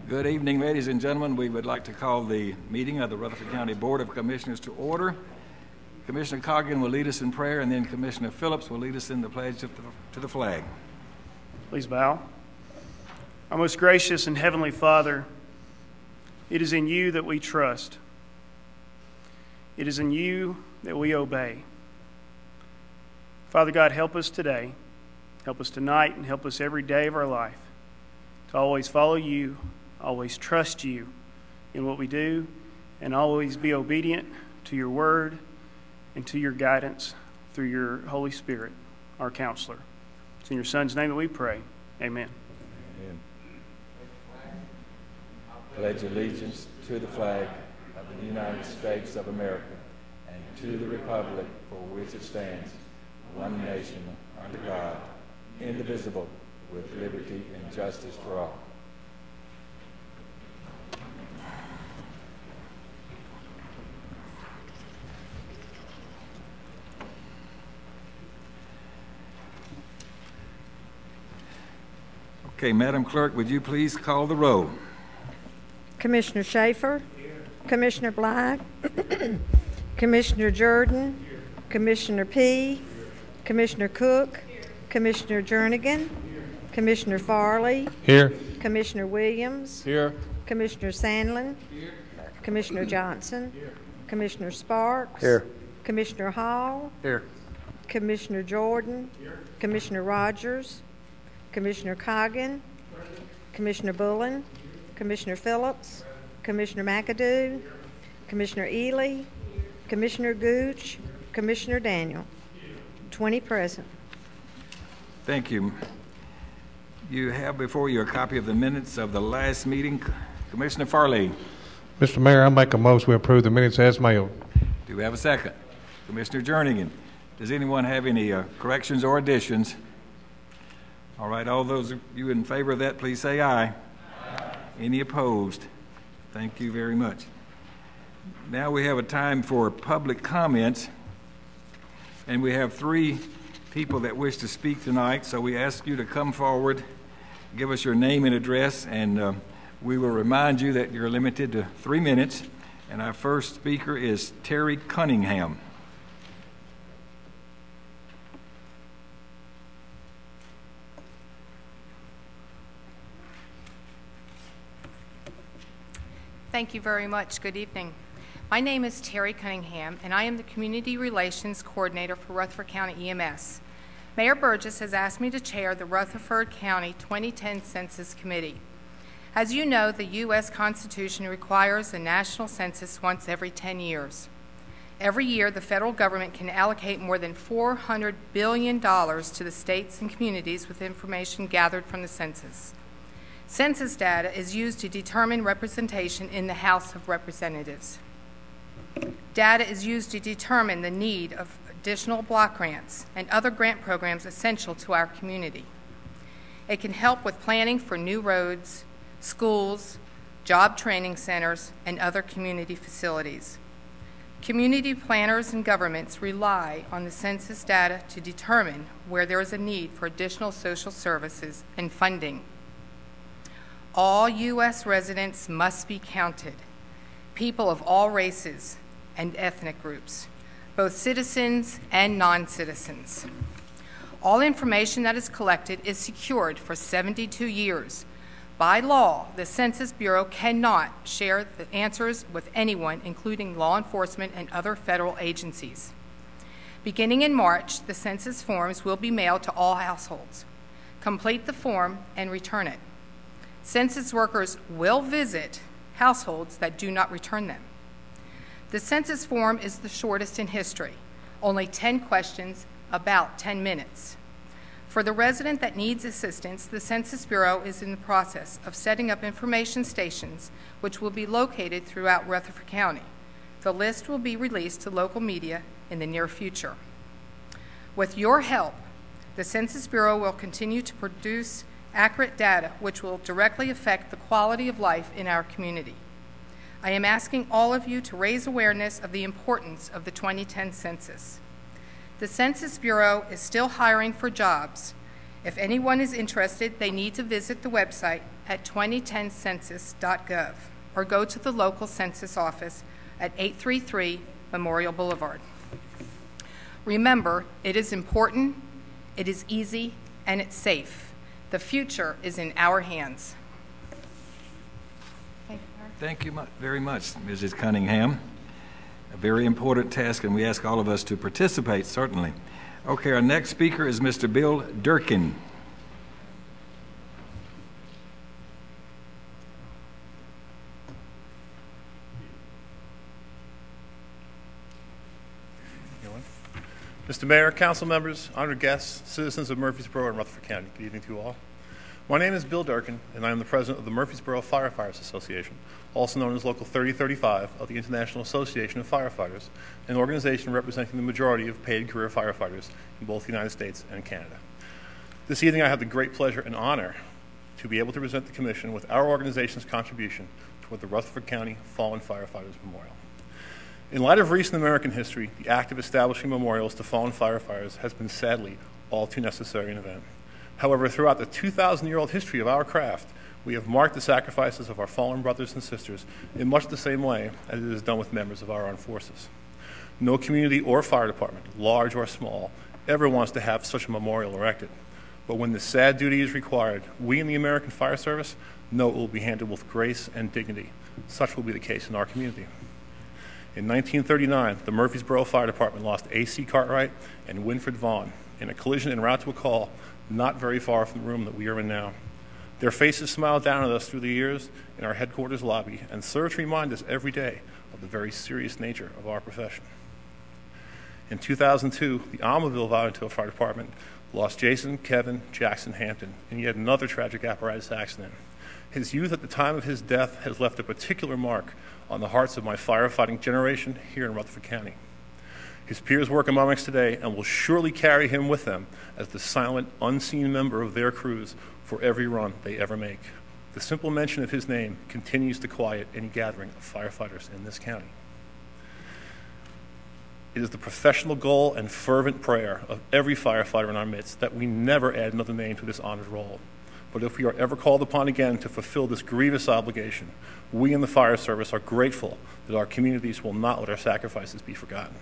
Good evening, ladies and gentlemen. We would like to call the meeting of the Rutherford County Board of Commissioners to order. Commissioner Coggan will lead us in prayer, and then Commissioner Phillips will lead us in the pledge to the flag. Please bow. Our most gracious and heavenly Father, it is in you that we trust. It is in you that we obey. Father God, help us today, help us tonight, and help us every day of our life to always follow you, always trust you in what we do, and always be obedient to your word and to your guidance through your Holy Spirit, our counselor. It's in your Son's name that we pray. Amen. Amen. Pledge allegiance to the flag of the United States of America and to the republic for which it stands, one nation, under God, indivisible, with liberty and justice for all. Okay, Madam Clerk, would you please call the roll? Commissioner Schaefer. Here. Commissioner Black. Commissioner Jordan. Here. Commissioner P. Here. Commissioner Cook. Here. Commissioner Jernigan. Here. Commissioner Farley. Here. Commissioner Williams. Here. Commissioner Sandlin. Here. Commissioner Johnson. Here. Commissioner Sparks. Here. Commissioner Hall. Here. Commissioner Jordan. Here. Commissioner Rogers. Commissioner Coggan. Commissioner Bullen. Commissioner Phillips. Commissioner McAdoo. Commissioner Ely. Commissioner Gooch. Commissioner Daniel. 20 present. Thank you. You have before you a copy of the minutes of the last meeting. Commissioner Farley. Mr. Mayor, I make a motion we approve the minutes as mailed. Do we have a second? Commissioner Jernigan. Does anyone have any corrections or additions? All right, all those of you in favor of that, please say aye. Aye. Any opposed? Thank you very much. Now we have a time for public comments, and we have 3 people that wish to speak tonight, so we ask you to come forward, give us your name and address, and we will remind you that you're limited to 3 minutes. And our first speaker is Terry Cunningham. Thank you very much. Good evening. My name is Terry Cunningham, and I am the Community Relations Coordinator for Rutherford County EMS. Mayor Burgess has asked me to chair the Rutherford County 2010 Census Committee. As you know, the U.S. Constitution requires a national census once every 10 years. Every year, the federal government can allocate more than $400 billion to the states and communities with information gathered from the census. Census data is used to determine representation in the House of Representatives. Data is used to determine the need of additional block grants and other grant programs essential to our community. It can help with planning for new roads, schools, job training centers, and other community facilities. Community planners and governments rely on the census data to determine where there is a need for additional social services and funding. All U.S. residents must be counted, people of all races and ethnic groups, both citizens and non-citizens. All information that is collected is secured for 72 years. By law, the Census Bureau cannot share the answers with anyone, including law enforcement and other federal agencies. Beginning in March, the census forms will be mailed to all households. Complete the form and return it. Census workers will visit households that do not return them. The census form is the shortest in history, only 10 questions, about 10 minutes. For the resident that needs assistance, the Census Bureau is in the process of setting up information stations which will be located throughout Rutherford County. The list will be released to local media in the near future. With your help, the Census Bureau will continue to produce accurate data which will directly affect the quality of life in our community. I am asking all of you to raise awareness of the importance of the 2010 census. The Census Bureau is still hiring for jobs, If anyone is interested, they need to visit the website at 2010census.gov or go to the local census office at 833 Memorial Boulevard. Remember, it is important, it is easy, and it's safe. The future is in our hands. Thank you very much, Mrs. Cunningham. A very important task, and we ask all of us to participate, certainly. Okay, our next speaker is Mr. Bill Durkin. Mr. Mayor, council members, honored guests, citizens of Murfreesboro and Rutherford County, good evening to you all. My name is Bill Durkin, and I am the president of the Murfreesboro Firefighters Association, also known as Local 3035 of the International Association of Firefighters, an organization representing the majority of paid career firefighters in both the United States and Canada. This evening I have the great pleasure and honor to be able to present the commission with our organization's contribution toward the Rutherford County Fallen Firefighters Memorial. In light of recent American history, the act of establishing memorials to fallen firefighters has been sadly all too necessary an event. However, throughout the 2,000-year-old history of our craft, we have marked the sacrifices of our fallen brothers and sisters in much the same way as it is done with members of our armed forces. No community or fire department, large or small, ever wants to have such a memorial erected. But when this sad duty is required, we in the American Fire Service know it will be handled with grace and dignity. Such will be the case in our community. In 1939, the Murfreesboro Fire Department lost A.C. Cartwright and Winfred Vaughn in a collision en route to a call not very far from the room that we are in now. Their faces smile down at us through the years in our headquarters lobby and serve to remind us every day of the very serious nature of our profession. In 2002, the Almaville Volunteer Fire Department lost Jason Kevin Jackson Hampton in yet another tragic apparatus accident. His youth at the time of his death has left a particular mark on the hearts of my firefighting generation here in Rutherford County. His peers work among us today and will surely carry him with them as the silent, unseen member of their crews for every run they ever make. The simple mention of his name continues to quiet any gathering of firefighters in this county. It is the professional goal and fervent prayer of every firefighter in our midst that we never add another name to this honored role. But if we are ever called upon again to fulfill this grievous obligation, we in the fire service are grateful that our communities will not let our sacrifices be forgotten.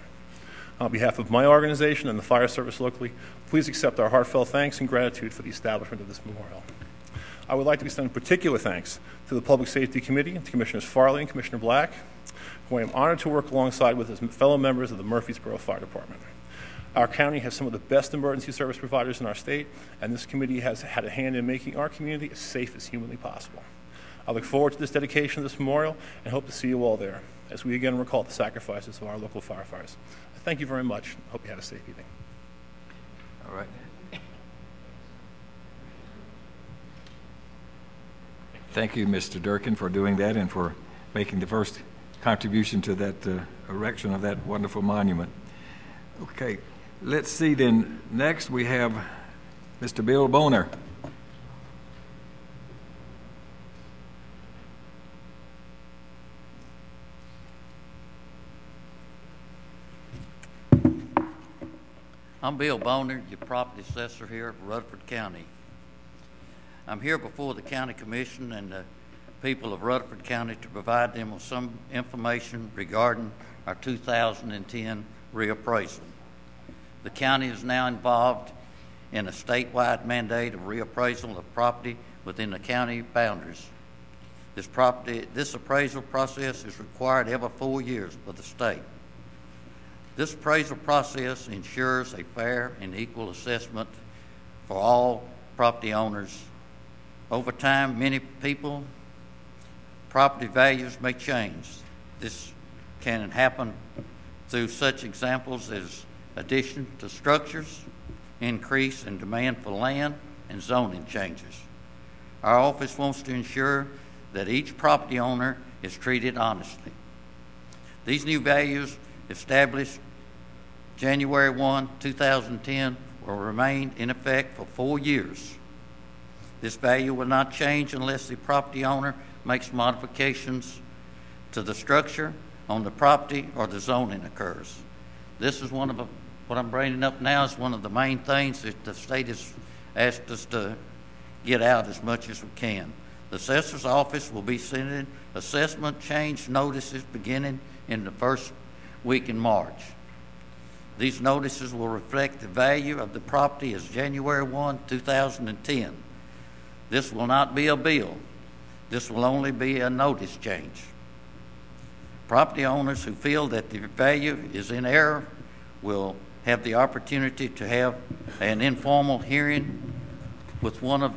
On behalf of my organization and the fire service locally, please accept our heartfelt thanks and gratitude for the establishment of this memorial. I would like to extend particular thanks to the Public Safety Committee, to Commissioners Farley and Commissioner Black, who I am honored to work alongside with as fellow members of the Murfreesboro Fire Department. Our county has some of the best emergency service providers in our state, and this committee has had a hand in making our community as safe as humanly possible. I look forward to this dedication of this memorial and hope to see you all there as we again recall the sacrifices of our local firefighters. Thank you very much. I hope you had a safe evening. All right. Thank you, Mr. Durkin, for doing that and for making the first contribution to that erection of that wonderful monument. Okay, let's see then. Next we have Mr. Bill Boner. I'm Bill Boner, your property assessor here at Rutherford County. I'm here before the County Commission and the people of Rutherford County to provide them with some information regarding our 2010 reappraisal. The county is now involved in a statewide mandate of reappraisal of property within the county boundaries. This appraisal process is required every 4 years by the state. This appraisal process ensures a fair and equal assessment for all property owners. Over time, many people, property values may change. This can happen through such examples as addition to structures, increase in demand for land, and zoning changes. Our office wants to ensure that each property owner is treated honestly. These new values established January 1, 2010 will remain in effect for 4 years. This value will not change unless the property owner makes modifications to the structure on the property or the zoning occurs. This is one of what I'm bringing up now is one of the main things that the state is asked us to get out as much as we can. The assessor's office will be sending assessment change notices beginning in the first week in March. These notices will reflect the value of the property as January 1, 2010. This will not be a bill. This will only be a notice change. Property owners who feel that the value is in error will have the opportunity to have an informal hearing with one of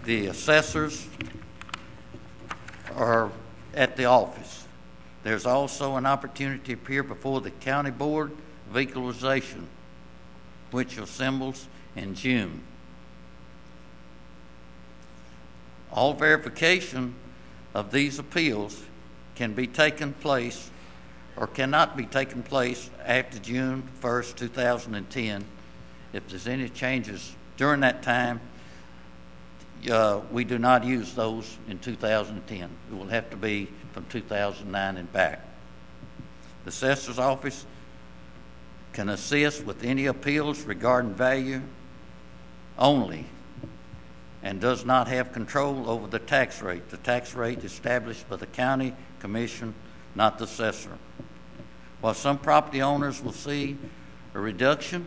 the assessors or at the office. There's also an opportunity to appear before the County Board of Equalization, which assembles in June. All verification of these appeals can be taken place or cannot be taken place after June 1st, 2010. If there's any changes during that time, we do not use those in 2010. It will have to be from 2009 and back. The assessor's office can assist with any appeals regarding value only and does not have control over the tax rate. The tax rate is established by the county commission, not the assessor. While some property owners will see a reduction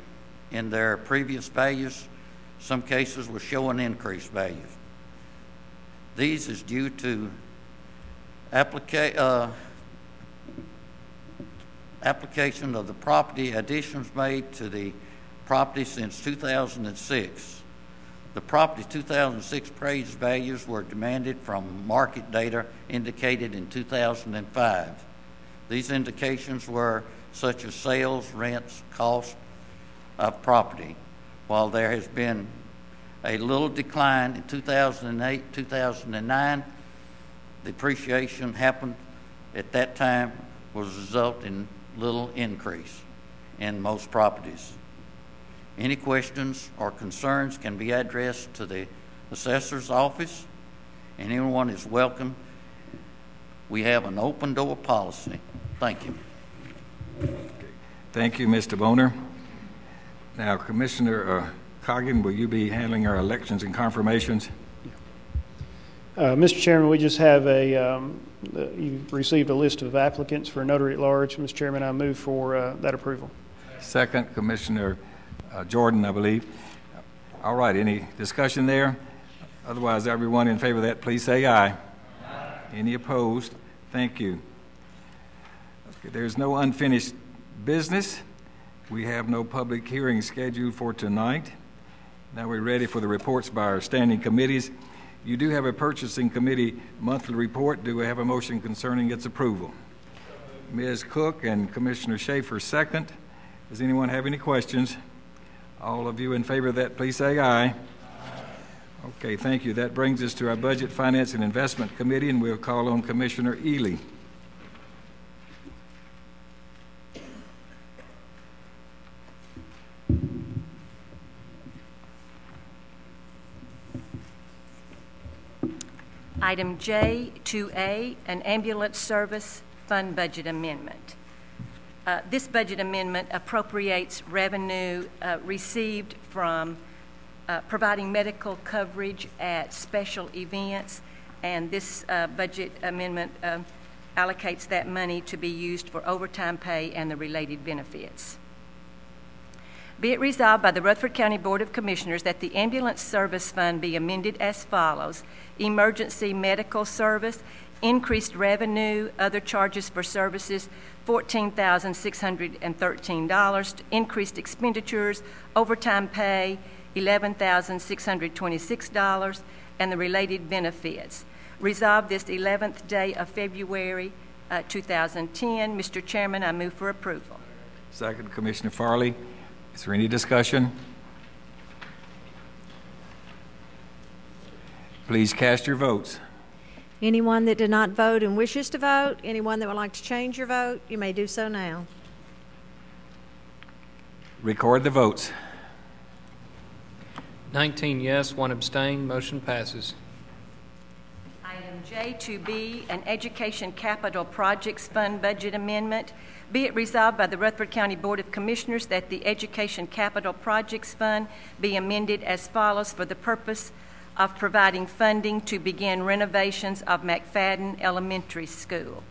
in their previous values, some cases will show an increased value. These is due to application of the property additions made to the property since 2006. The property 2006 appraised values were demanded from market data indicated in 2005. These indications were such as sales, rents, cost of property. While there has been a little decline in 2008, 2009, the appreciation happened at that time was a result in little increase in most properties. Any questions or concerns can be addressed to the assessor's office, and anyone is welcome. We have an open door policy. Thank you. Thank you, Mr. Boner. Now, Commissioner Coggin, will you be handling our elections and confirmations? Mr. Chairman, we just have you received a list of applicants for notary at large. Mr. Chairman, I move for that approval. Second, Commissioner Jordan, I believe. All right, any discussion there? Otherwise, everyone in favor of that, please say aye. Aye. Any opposed? Thank you. Okay, there's no unfinished business. We have no public hearing scheduled for tonight. Now we're ready for the reports by our standing committees. You do have a purchasing committee monthly report. Do we have a motion concerning its approval? Ms. Cook and Commissioner Schaefer second. Does anyone have any questions? All of you in favor of that, please say aye. Aye. Okay, thank you. That brings us to our Budget, Finance, and Investment Committee, and we'll call on Commissioner Ely. Item J2A, an ambulance service fund budget amendment. This budget amendment appropriates revenue received from providing medical coverage at special events, and this budget amendment allocates that money to be used for overtime pay and the related benefits. Be it resolved by the Rutherford County Board of Commissioners that the ambulance service fund be amended as follows: emergency medical service, increased revenue, other charges for services, $14,613, increased expenditures, overtime pay, $11,626, and the related benefits. Resolved this 11th day of February 2010. Mr. Chairman, I move for approval. Second, Commissioner Farley. Is there any discussion? Please cast your votes. Anyone that did not vote and wishes to vote, anyone that would like to change your vote, you may do so now. Record the votes. 19 yes, 1 abstain. Motion passes. Item J2B, an Education Capital Projects Fund Budget Amendment. Be it resolved by the Rutherford County Board of Commissioners that the Education Capital Projects Fund be amended as follows for the purpose of providing funding to begin renovations of McFadden Elementary School.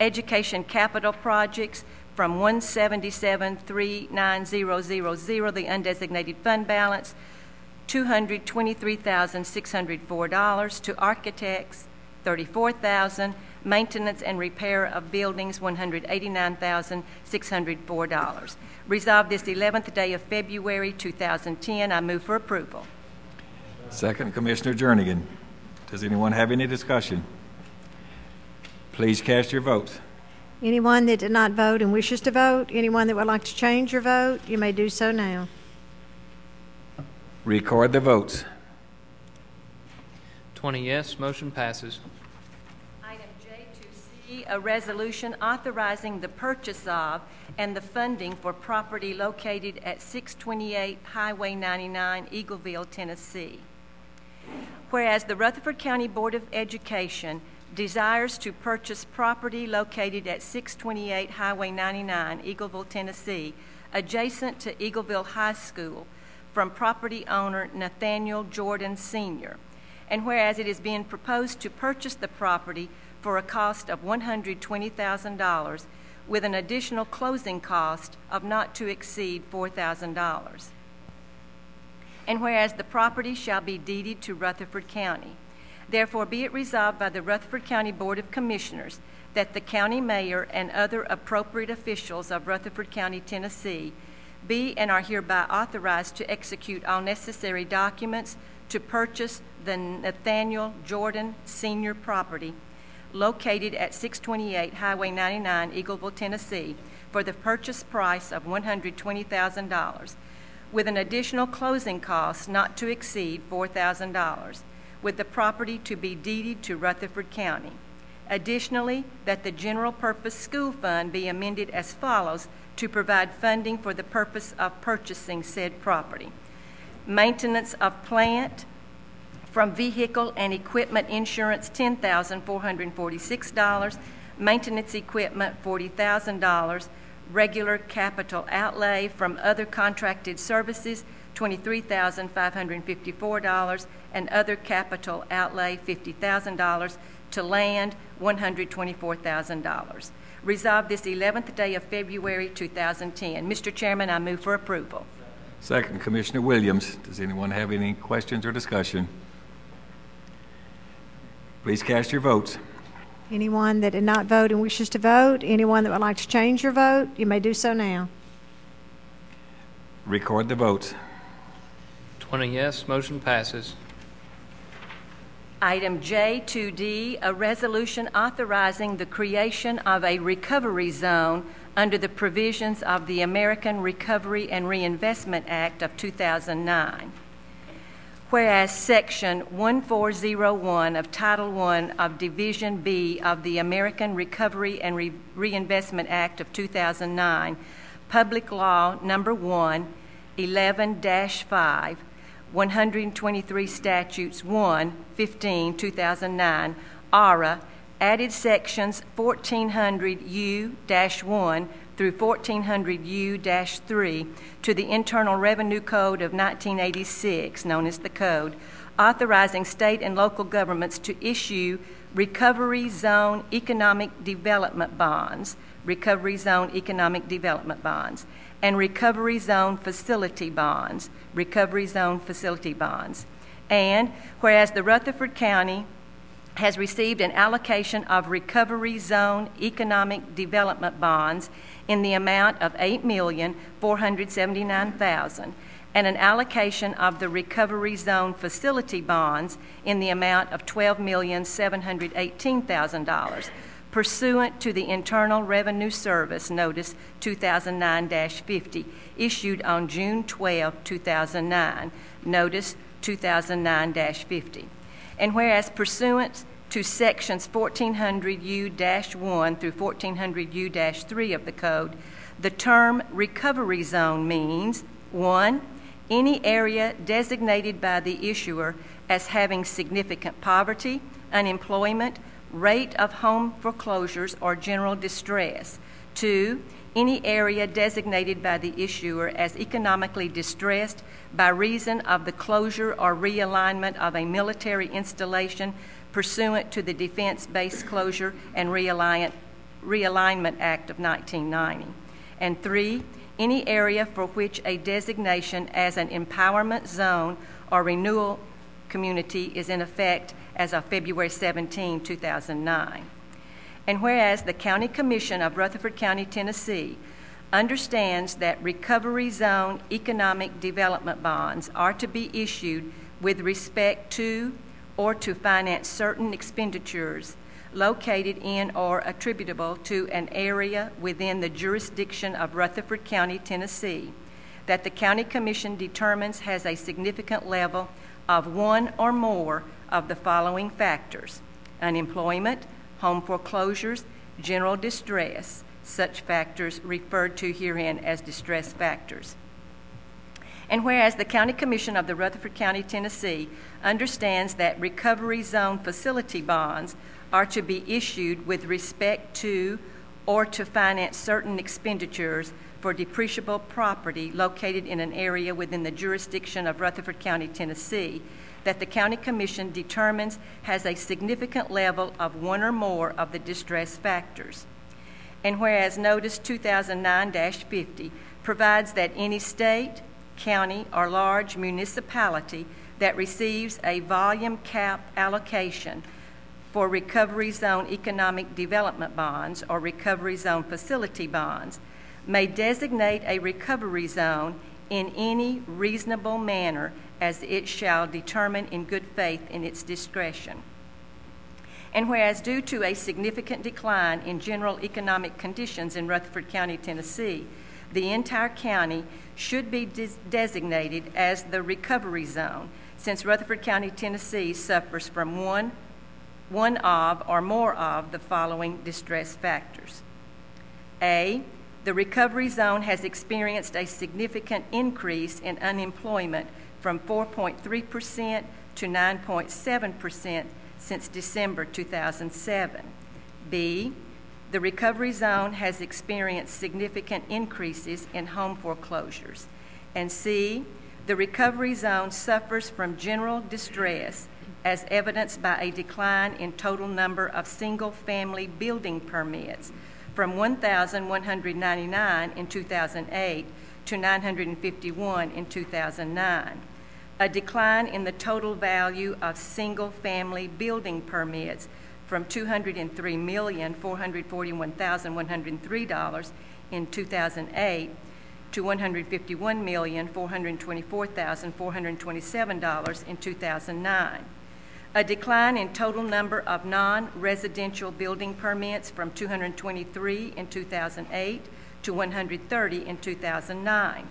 Education Capital Projects from 177,39000, the undesignated fund balance, $223,604, to architects, $34,000, maintenance and repair of buildings, $189,604. Resolved this 11th day of February 2010. I move for approval. Second, Commissioner Jernigan. Does anyone have any discussion? Please cast your votes. Anyone that did not vote and wishes to vote, anyone that would like to change your vote, you may do so now. Record the votes. 20 yes, motion passes. Item J2C, a resolution authorizing the purchase of and the funding for property located at 628 Highway 99, Eagleville, Tennessee. Whereas the Rutherford County Board of Education desires to purchase property located at 628 Highway 99, Eagleville, Tennessee, adjacent to Eagleville High School, from property owner Nathaniel Jordan Sr. And whereas it is being proposed to purchase the property for a cost of $120,000 with an additional closing cost of not to exceed $4,000. And whereas the property shall be deeded to Rutherford County, therefore be it resolved by the Rutherford County Board of Commissioners that the county mayor and other appropriate officials of Rutherford County, Tennessee, be and are hereby authorized to execute all necessary documents to purchase the Nathaniel Jordan Sr. property located at 628 Highway 99, Eagleville, Tennessee, for the purchase price of $120,000, with an additional closing cost not to exceed $4,000, with the property to be deeded to Rutherford County. Additionally, that the General Purpose School Fund be amended as follows to provide funding for the purpose of purchasing said property. Maintenance of plant from vehicle and equipment insurance, $10,446. Maintenance equipment, $40,000. Regular capital outlay from other contracted services, $23,554, and other capital outlay, $50,000, to land, $124,000. Resolved this 11th day of February 2010. Mr. Chairman, I move for approval. Second, Commissioner Williams. Does anyone have any questions or discussion? Please cast your votes. Anyone that did not vote and wishes to vote, anyone that would like to change your vote, you may do so now. Record the votes. 20 yes, motion passes. Item J2D, a resolution authorizing the creation of a recovery zone under the provisions of the American Recovery and Reinvestment Act of 2009. Whereas Section 1401 of Title I of Division B of the American Recovery and Reinvestment Act of 2009, Public Law Number 1, 11-5, 123 Statutes 1, 15, 2009, ARA, added sections 1400U-1 through 1400U-3 to the Internal Revenue Code of 1986, known as the Code, authorizing state and local governments to issue Recovery Zone Economic Development Bonds, Recovery Zone Economic Development Bonds, and Recovery Zone Facility Bonds, Recovery Zone Facility Bonds. And whereas the Rutherford County has received an allocation of Recovery Zone Economic Development Bonds in the amount of $8,479,000 and an allocation of the Recovery Zone Facility Bonds in the amount of $12,718,000 pursuant to the Internal Revenue Service Notice 2009-50 issued on June 12, 2009, Notice 2009-50. And whereas pursuant to sections 1400U-1 through 1400U-3 of the Code, the term recovery zone means, 1, any area designated by the issuer as having significant poverty, unemployment, rate of home foreclosures, or general distress. 2, any area designated by the issuer as economically distressed by reason of the closure or realignment of a military installation pursuant to the Defense Base Closure and Realignment Act of 1990. And 3, any area for which a designation as an empowerment zone or renewal community is in effect as of February 17, 2009. And whereas the County Commission of Rutherford County, Tennessee understands that recovery zone economic development bonds are to be issued with respect to or to finance certain expenditures located in or attributable to an area within the jurisdiction of Rutherford County, Tennessee, that the County Commission determines has a significant level of one or more of the following factors: unemployment, home foreclosures, general distress, such factors referred to herein as distress factors. And whereas the County Commission of the Rutherford County, Tennessee understands that recovery zone facility bonds are to be issued with respect to or to finance certain expenditures for depreciable property located in an area within the jurisdiction of Rutherford County, Tennessee, that the County Commission determines has a significant level of one or more of the distress factors. And whereas Notice 2009-50 provides that any state, county, or large municipality that receives a volume cap allocation for recovery zone economic development bonds or recovery zone facility bonds may designate a recovery zone in any reasonable manner as it shall determine in good faith in its discretion. And whereas due to a significant decline in general economic conditions in Rutherford County, Tennessee, the entire county should be designated as the recovery zone, since Rutherford County, Tennessee suffers from one of or more of the following distress factors. A, the recovery zone has experienced a significant increase in unemployment from 4.3% to 9.7% since December 2007. B, the recovery zone has experienced significant increases in home foreclosures. And C, the recovery zone suffers from general distress as evidenced by a decline in total number of single-family building permits from 1,199 in 2008 to 951 in 2009. A decline in the total value of single-family building permits from $203,441,103 in 2008 to $151,424,427 in 2009. A decline in total number of non-residential building permits from 223 in 2008 to 130 in 2009.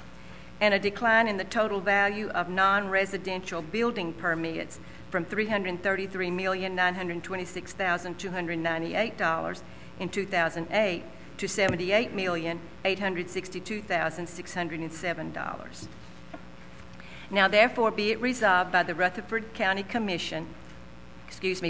And a decline in the total value of non-residential building permits from $333,926,298 in 2008 to $78,862,607. Now therefore be it resolved by the Rutherford County Commission,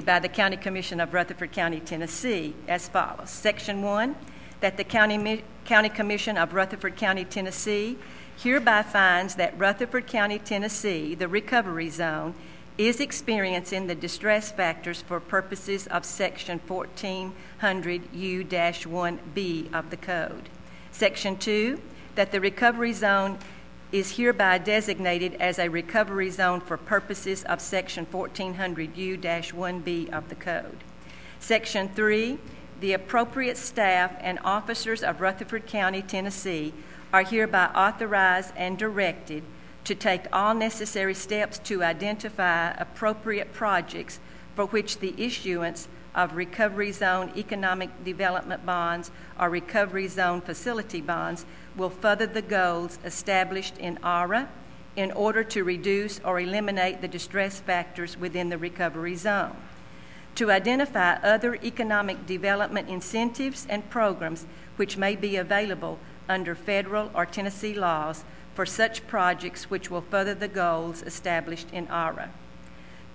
by the County Commission of Rutherford County, Tennessee, as follows. Section 1, that the County Commission of Rutherford County, Tennessee hereby finds that Rutherford County, Tennessee, the recovery zone, is experiencing the distress factors for purposes of Section 1400U-1B of the Code. Section 2, that the recovery zone is hereby designated as a recovery zone for purposes of Section 1400U-1B of the Code. Section 3, the appropriate staff and officers of Rutherford County, Tennessee are hereby authorized and directed to take all necessary steps to identify appropriate projects for which the issuance of recovery zone economic development bonds or recovery zone facility bonds will further the goals established in ARA in order to reduce or eliminate the distress factors within the recovery zone. To identify other economic development incentives and programs which may be available under federal or Tennessee laws for such projects which will further the goals established in ARA.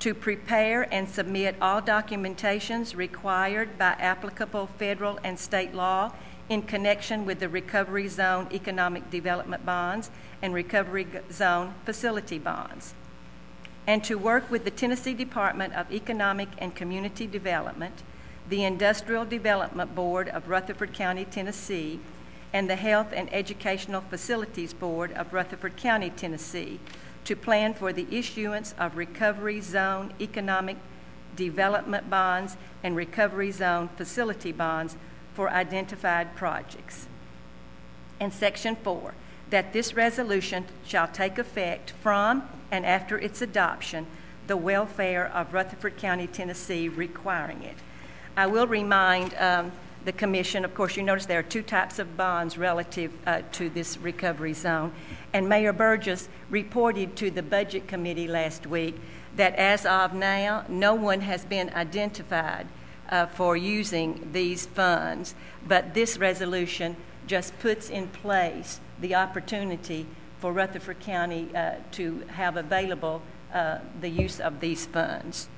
to prepare and submit all documentations required by applicable federal and state law in connection with the Recovery Zone Economic Development Bonds and Recovery Zone Facility Bonds, and to work with the Tennessee Department of Economic and Community Development, the Industrial Development Board of Rutherford County, Tennessee, and the Health and Educational Facilities Board of Rutherford County, Tennessee, to plan for the issuance of Recovery Zone Economic Development Bonds and Recovery Zone Facility Bonds for identified projects. And Section 4, that this resolution shall take effect from and after its adoption, the welfare of Rutherford County, Tennessee, requiring it. I will remind the Commission, of course, you notice there are two types of bonds relative to this recovery zone. And Mayor Burgess reported to the Budget Committee last week that as of now, no one has been identified for using these funds, but this resolution just puts in place the opportunity for Rutherford County to have available the use of these funds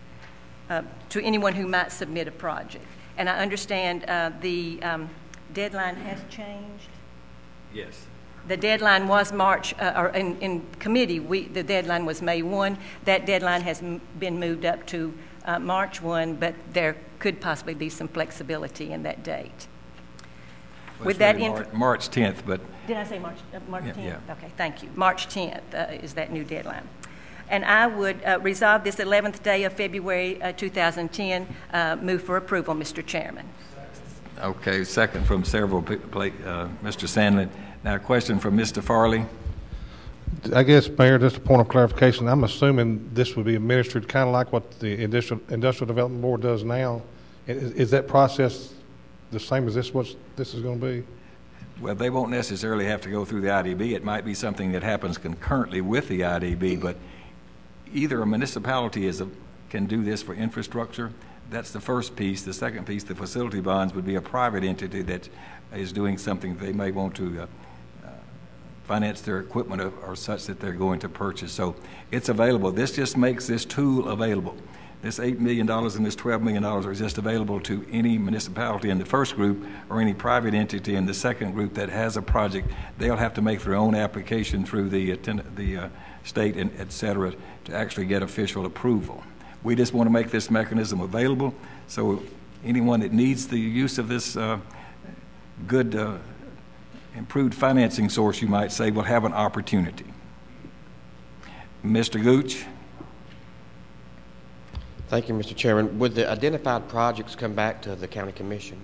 to anyone who might submit a project. And I understand the deadline has changed? Yes. The deadline was March, or in committee, the deadline was May 1. That deadline has been moved up to March 1, but there could possibly be some flexibility in that date. Well, with that, March 10th, but did I say March 10th? Yeah. Okay, thank you. March 10th is that new deadline. And I would resolve this 11th day of February 2010, move for approval, Mr. Chairman. okay. Second from several Mr. Sandlin. Now, a question from Mr. Farley. I guess, Mayor, just a point of clarification. I'm assuming this would be administered kind of like what the Industrial Development Board does now. Is that process the same as what this is going to be? Well, they won't necessarily have to go through the IDB. It might be something that happens concurrently with the IDB, but either a municipality can do this for infrastructure. That's the first piece. The second piece, the facility bonds, would be a private entity that is doing something they may want to finance their equipment or such that they're going to purchase. So it's available. This just makes this tool available. This $8 million and this $12 million are just available to any municipality in the first group or any private entity in the second group that has a project. They'll have to make their own application through the state and et cetera to actually get official approval. We just want to make this mechanism available so anyone that needs the use of this good improved financing source, you might say, will have an opportunity. Mr. Gooch. Thank you, Mr. Chairman. Would the identified projects come back to the County Commission?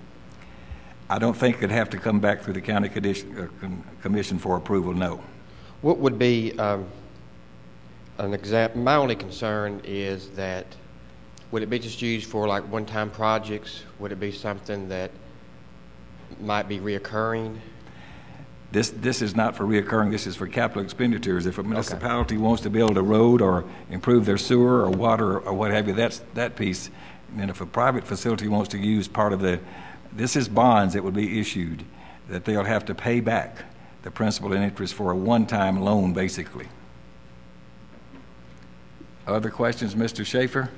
I don't think it'd have to come back through the County Commission for approval, no. What would be an example? My only concern is that would it be just used for like one-time projects? Would it be something that might be reoccurring? This is not for reoccurring. This is for capital expenditures. If a municipality wants to build a road or improve their sewer or water or what have you, that's that piece. And then if a private facility wants to use part of this is bonds that would be issued that they'll have to pay back the principal and interest for a one-time loan, basically. Other questions, Mr. Schaefer?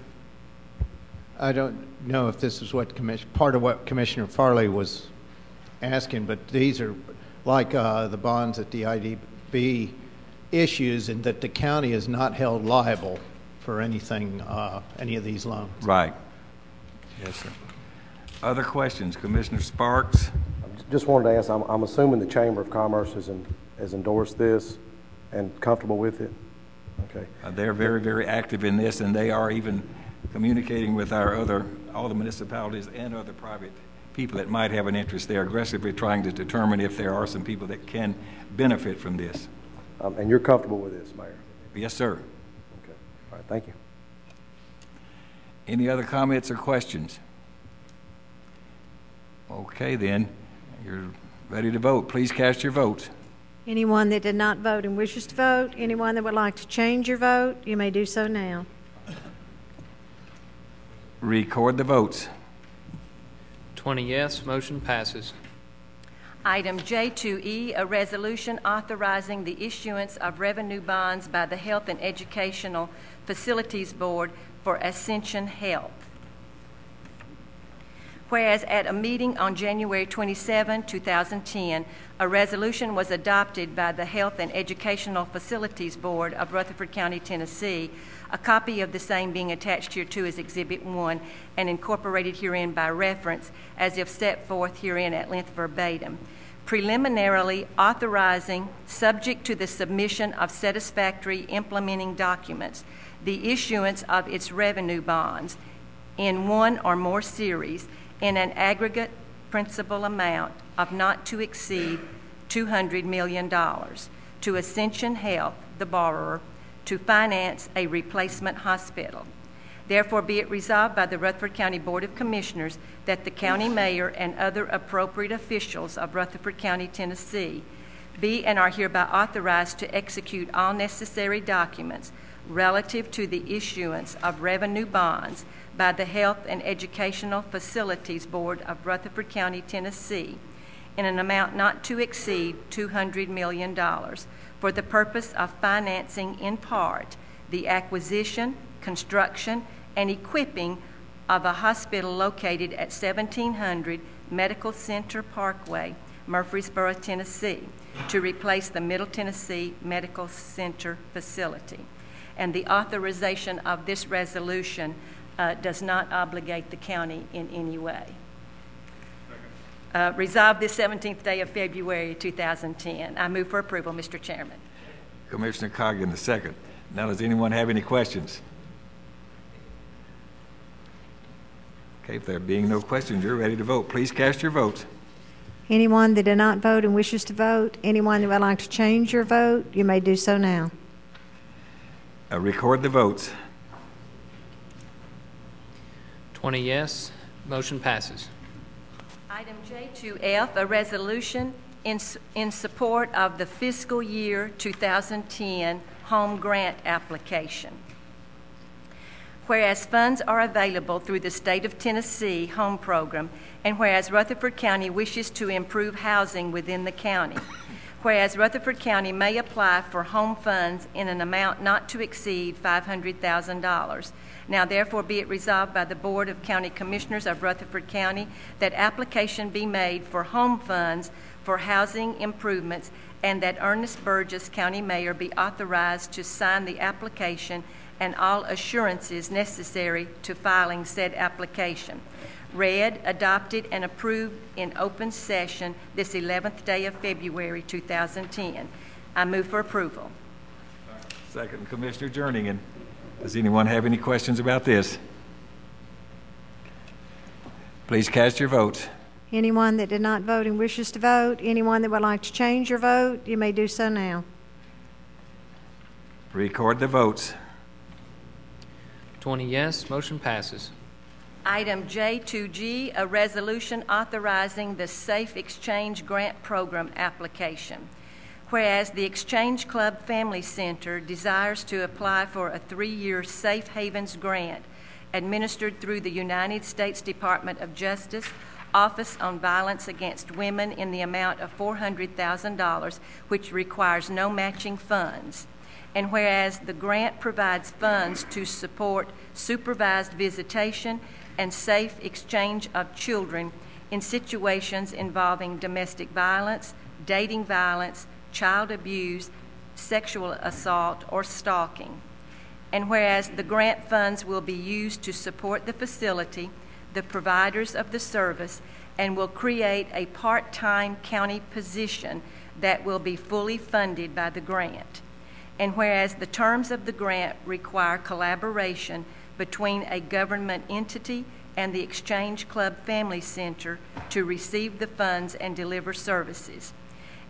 I don't know if this is what part of what Commissioner Farley was asking, but these are like the bonds that the IDB issues, and that the county is not held liable for anything, any of these loans. Right. Yes, sir. Other questions, Commissioner Sparks? Just wanted to ask. I'm assuming the Chamber of Commerce has endorsed this and comfortable with it. Okay. They're very, very active in this, and they are even communicating with all the municipalities and other private people that might have an interest. They're aggressively trying to determine if there are some people that can benefit from this. And you're comfortable with this, Mayor? Yes, sir. Okay. All right. Thank you. Any other comments or questions? Okay, then. You're ready to vote. Please cast your votes. Anyone that did not vote and wishes to vote, anyone that would like to change your vote, you may do so now. Record the votes. 20 yes, motion passes. Item J2E, a resolution authorizing the issuance of revenue bonds by the Health and Educational Facilities Board for Ascension Health. Whereas at a meeting on January 27, 2010, a resolution was adopted by the Health and Educational Facilities Board of Rutherford County, Tennessee, a copy of the same being attached hereto as Exhibit 1 and incorporated herein by reference as if set forth herein at length verbatim, preliminarily authorizing, subject to the submission of satisfactory implementing documents, the issuance of its revenue bonds in one or more series in an aggregate principal amount of not to exceed $200 million to Ascension Health, the borrower, to finance a replacement hospital. Therefore, be it resolved by the Rutherford County Board of Commissioners that the county mayor and other appropriate officials of Rutherford County, Tennessee, be and are hereby authorized to execute all necessary documents relative to the issuance of revenue bonds by the Health and Educational Facilities Board of Rutherford County, Tennessee, in an amount not to exceed $200 million for the purpose of financing in part the acquisition, construction, and equipping of a hospital located at 1700 Medical Center Parkway, Murfreesboro, Tennessee, to replace the Middle Tennessee Medical Center facility. And the authorization of this resolution does not obligate the county in any way. Resolved this 17th day of February 2010. I move for approval, Mr. Chairman. Commissioner Coggan, the second. Now, does anyone have any questions? Okay, if there being no questions, you're ready to vote. Please cast your votes. Anyone that did not vote and wishes to vote, anyone that would like to change your vote, you may do so now. Record the votes. 20 yes. Motion passes. Item J2F, a resolution in support of the fiscal year 2010 home grant application. Whereas funds are available through the State of Tennessee Home Program, and whereas Rutherford County wishes to improve housing within the county, whereas Rutherford County may apply for home funds in an amount not to exceed $500,000. Now therefore be it resolved by the Board of County Commissioners of Rutherford County that application be made for home funds for housing improvements, and that Ernest Burgess, County Mayor, be authorized to sign the application and all assurances necessary to filing said application. Read, adopted, and approved in open session this 11th day of February 2010. I move for approval. Second, Commissioner Jerningen. Does anyone have any questions about this? Please cast your votes. Anyone that did not vote and wishes to vote, anyone that would like to change your vote, you may do so now. Record the votes. 20 yes. Motion passes. Item J2G, a resolution authorizing the Safe Exchange Grant Program application. Whereas the Exchange Club Family Center desires to apply for a 3-year Safe Havens grant administered through the United States Department of Justice, Office on Violence Against Women, in the amount of $400,000, which requires no matching funds. And whereas the grant provides funds to support supervised visitation and safe exchange of children in situations involving domestic violence, dating violence, child abuse, sexual assault, or stalking. And whereas the grant funds will be used to support the facility, the providers of the service, and will create a part-time county position that will be fully funded by the grant. And whereas the terms of the grant require collaboration between a government entity and the Exchange Club Family Center to receive the funds and deliver services.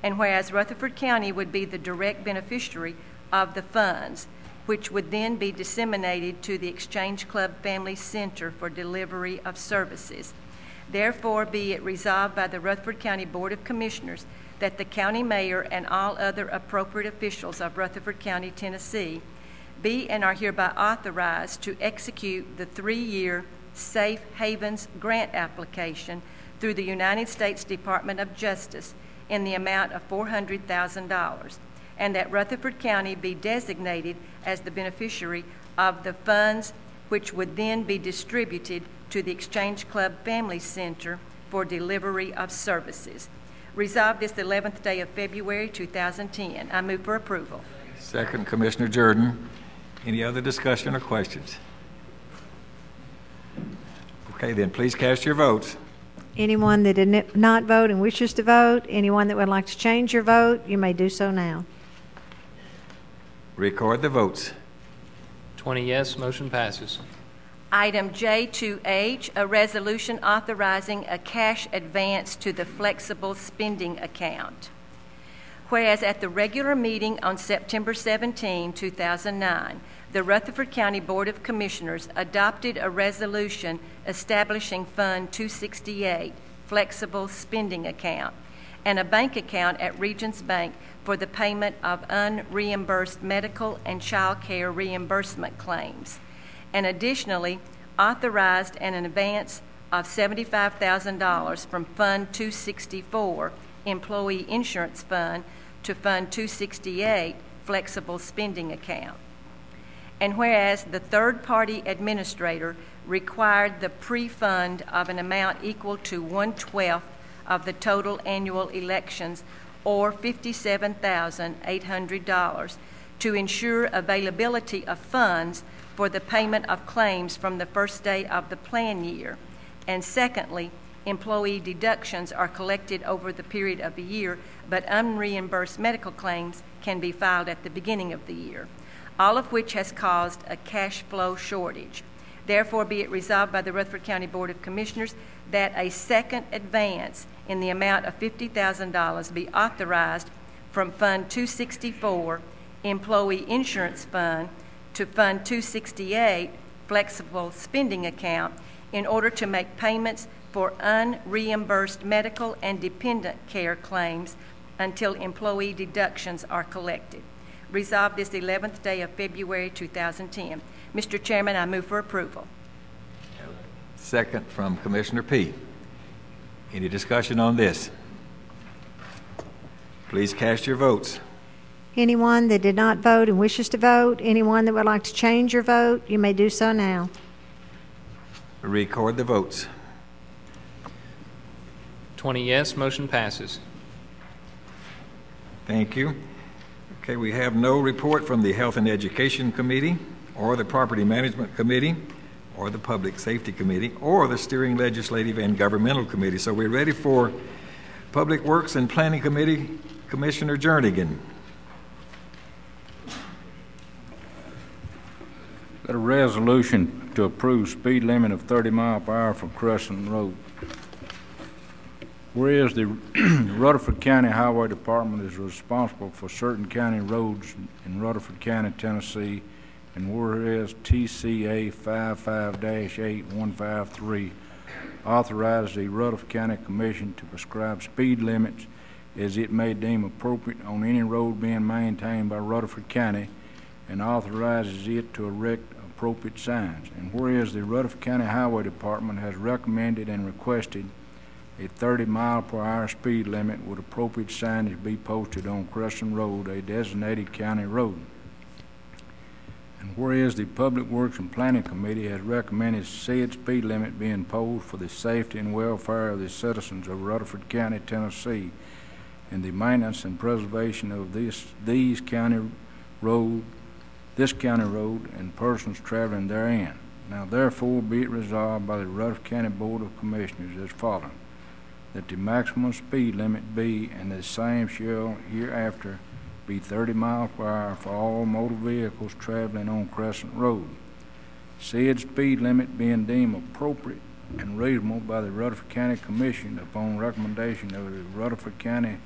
And whereas Rutherford County would be the direct beneficiary of the funds, which would then be disseminated to the Exchange Club Family Center for delivery of services. Therefore, be it resolved by the Rutherford County Board of Commissioners that the county mayor and all other appropriate officials of Rutherford County, Tennessee, be and are hereby authorized to execute the 3-year Safe Havens grant application through the United States Department of Justice in the amount of $400,000, and that Rutherford County be designated as the beneficiary of the funds, which would then be distributed to the Exchange Club Family Center for delivery of services. Resolved this 11th day of February 2010. I move for approval. Second, Commissioner Jordan. Any other discussion or questions? Okay, then please cast your votes. Anyone that did not vote and wishes to vote, anyone that would like to change your vote, you may do so now. Record the votes. 20 yes, motion passes. Item J2H, a resolution authorizing a cash advance to the flexible spending account. Whereas at the regular meeting on September 17, 2009, the Rutherford County Board of Commissioners adopted a resolution establishing Fund 268, Flexible Spending Account, and a bank account at Regions Bank for the payment of unreimbursed medical and child care reimbursement claims, and additionally authorized an advance of $75,000 from Fund 264, Employee Insurance Fund, to Fund 268, Flexible Spending Account. And whereas the third-party administrator required the pre-fund of an amount equal to 1/12 of the total annual elections, or $57,800, to ensure availability of funds for the payment of claims from the first day of the plan year. And secondly, employee deductions are collected over the period of the year, but unreimbursed medical claims can be filed at the beginning of the year, all of which has caused a cash flow shortage. Therefore, be it resolved by the Rutherford County Board of Commissioners that a second advance in the amount of $50,000 be authorized from Fund 264, Employee Insurance Fund, to Fund 268, Flexible Spending Account, in order to make payments for unreimbursed medical and dependent care claims until employee deductions are collected. Resolved this 11th day of February 2010. Mr. Chairman, I move for approval. Second from Commissioner P. Any discussion on this? Please cast your votes. Anyone that did not vote and wishes to vote, anyone that would like to change your vote, you may do so now. Record the votes. 20 yes, motion passes. Thank you. Okay, we have no report from the Health and Education Committee, or the Property Management Committee, or the Public Safety Committee, or the Steering Legislative and Governmental Committee. So we're ready for Public Works and Planning Committee, Commissioner Jernigan. Got a resolution to approve speed limit of 30 miles per hour for Crescent Road. Whereas the Rutherford County Highway Department is responsible for certain county roads in Rutherford County, Tennessee, and whereas TCA 55-8153 authorizes the Rutherford County Commission to prescribe speed limits as it may deem appropriate on any road being maintained by Rutherford County, and authorizes it to erect appropriate signs. And whereas the Rutherford County Highway Department has recommended and requested a 30-mile-per-hour speed limit with appropriate signage be posted on Crescent Road, a designated county road. And whereas the Public Works and Planning Committee has recommended said speed limit be imposed for the safety and welfare of the citizens of Rutherford County, Tennessee, and the maintenance and preservation of this county road and persons traveling therein. Now therefore be it resolved by the Rutherford County Board of Commissioners as follows: that the maximum speed limit be, and the same shall hereafter be 30 miles per hour for all motor vehicles traveling on Crescent Road. Said speed limit being deemed appropriate and reasonable by the Rutherford County Commission upon recommendation of the Rutherford County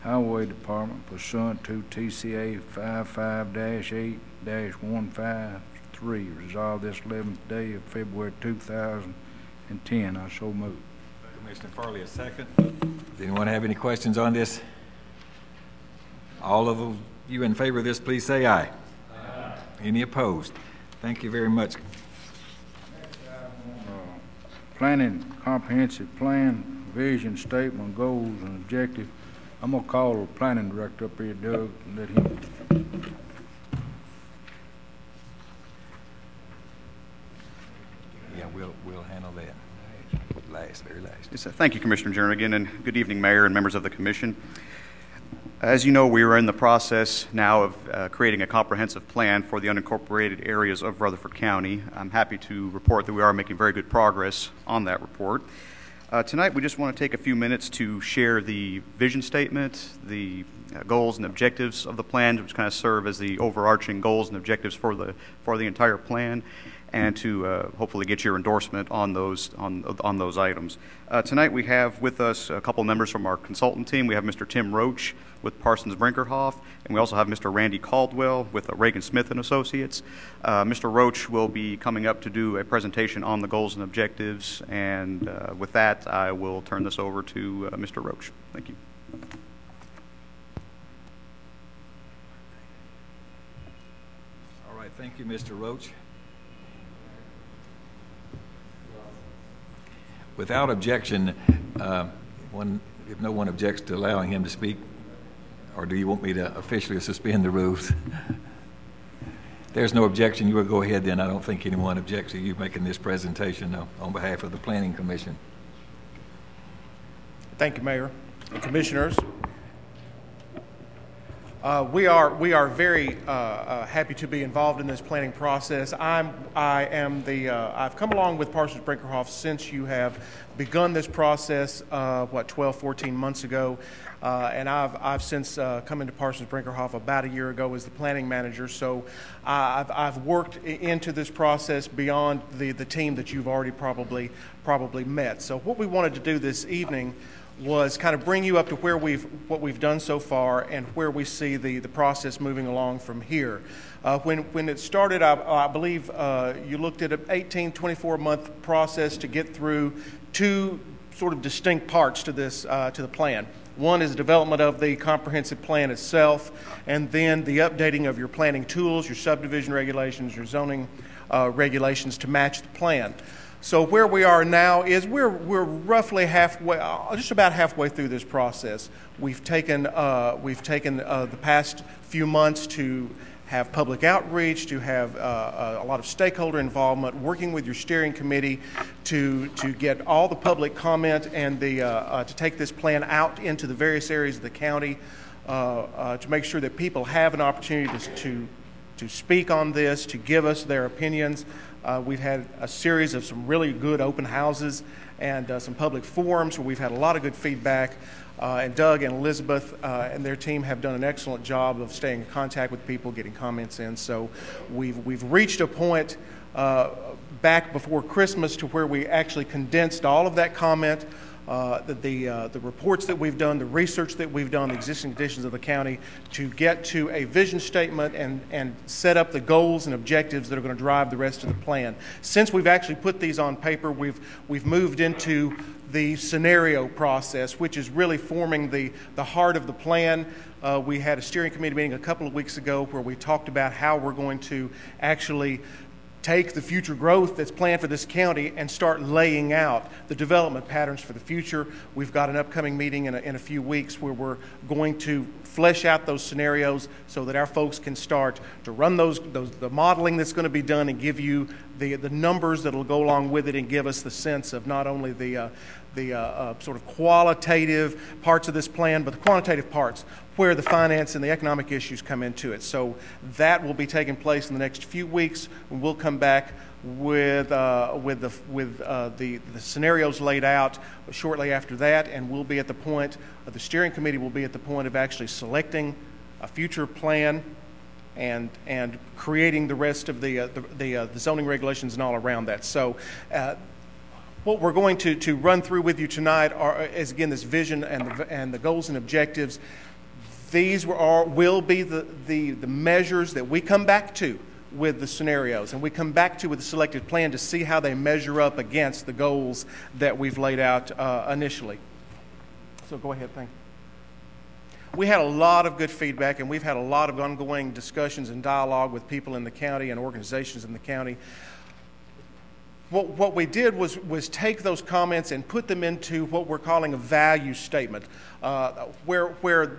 Highway Department pursuant to TCA 55-8-153. Resolved this 11th day of February 2010. I so move. Commissioner Farley, a second. Does anyone have any questions on this? All of you in favor of this, please say aye. Aye. Any opposed? Thank you very much. Planning comprehensive plan, vision, statement, goals, and objective I'm going to call the planning director up here, Doug, and let him. Yeah, we'll handle that. Very last. Yes, thank you, Commissioner Jernigan, and good evening, Mayor and members of the Commission. As you know, we are in the process now of creating a comprehensive plan for the unincorporated areas of Rutherford County. I'm happy to report that we are making very good progress on that report. Tonight, we just want to take a few minutes to share the vision statement, the goals and objectives of the plan, which kind of serve as the overarching goals and objectives for the entire plan, and to hopefully get your endorsement on those items. Tonight we have with us a couple members from our consultant team. We have Mr. Tim Roach with Parsons Brinkerhoff, and we also have Mr. Randy Caldwell with Reagan Smith and Associates. Mr. Roach will be coming up to do a presentation on the goals and objectives, and with that I will turn this over to Mr. Roach. Thank you. All right, thank you, Mr. Roach. Without objection, if no one objects to allowing him to speak, or do you want me to officially suspend the rules? There's no objection. You will go ahead then. I don't think anyone objects to you making this presentation on behalf of the Planning Commission. Thank you, Mayor and Commissioners. We are very happy to be involved in this planning process. I've come along with Parsons Brinkerhoff since you have begun this process, 12, 14 months ago, and I've since come into Parsons Brinkerhoff about a year ago as the planning manager. So I've worked into this process beyond the team that you've already probably met. So what we wanted to do this evening was kind of bring you up to what we've done so far and where we see the process moving along from here. When it started, I believe you looked at an 18-24-month process to get through two sort of distinct parts to this to the plan. One is the development of the comprehensive plan itself, and then the updating of your planning tools, your subdivision regulations, your zoning regulations to match the plan. So where we are now is we're roughly halfway, just about halfway through this process. We've taken the past few months to have public outreach, to have a lot of stakeholder involvement, working with your steering committee to get all the public comment and to take this plan out into the various areas of the county to make sure that people have an opportunity to speak on this, to give us their opinions. We've had a series of some really good open houses and some public forums where we've had a lot of good feedback. And Doug and Elizabeth and their team have done an excellent job of staying in contact with people, getting comments in. So we've reached a point back before Christmas to where we actually condensed all of that comment, the reports that we've done, the research that we've done, the existing conditions of the county, to get to a vision statement and set up the goals and objectives that are going to drive the rest of the plan. Since we've actually put these on paper, we've moved into the scenario process, which is really forming the heart of the plan. We had a steering committee meeting a couple of weeks ago where we talked about how we're going to actually take the future growth that's planned for this county and start laying out the development patterns for the future. We've got an upcoming meeting in a few weeks where we're going to flesh out those scenarios so that our folks can start to run the modeling that's going to be done and give you the numbers that will go along with it and give us the sense of not only the sort of qualitative parts of this plan, but the quantitative parts where the finance and the economic issues come into it. So that will be taking place in the next few weeks. We'll come back with the scenarios laid out shortly after that, and we'll be at the point, the steering committee will be at the point of actually selecting a future plan and creating the rest of the zoning regulations and all around that. So what we're going to run through with you tonight is again this vision and the goals and objectives. These will be the measures that we come back to with the scenarios, and we come back to with the selected plan to see how they measure up against the goals that we've laid out initially. So go ahead, thank you. We had a lot of good feedback, and we've had a lot of ongoing discussions and dialogue with people in the county and organizations in the county. what we did was take those comments and put them into what we're calling a value statement, where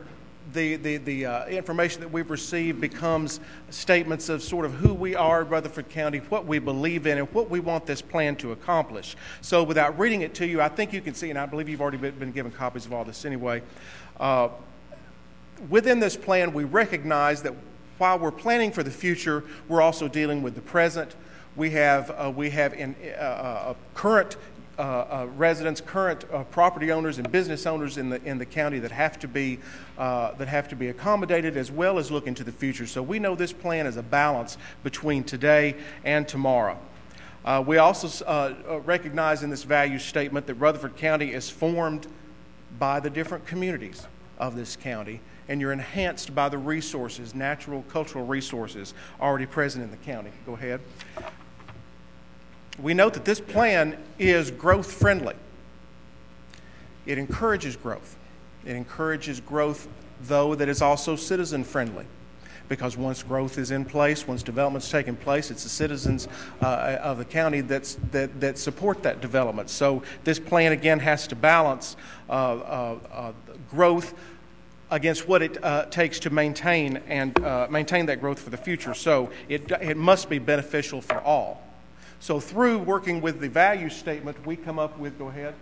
the information that we've received becomes statements of sort of who we are at Rutherford County, what we believe in, and what we want this plan to accomplish. So without reading it to you, I think you can see, and I believe you've already been given copies of all this anyway, within this plan we recognize that while we're planning for the future, we're also dealing with the present. We have current residents, current property owners, and business owners in the county that have to be accommodated, as well as look into the future. So we know this plan is a balance between today and tomorrow. We also recognize in this value statement that Rutherford County is formed by the different communities of this county, and you're enhanced by the resources, natural, cultural resources already present in the county. Go ahead. We note that this plan is growth-friendly. It encourages growth. It encourages growth, though, that is also citizen-friendly. Because once growth is in place, once development's taken place, it's the citizens of the county that support that development. So this plan, again, has to balance growth against what it takes to maintain that growth for the future. So it must be beneficial for all. So through working with the value statement, we come up with, go ahead,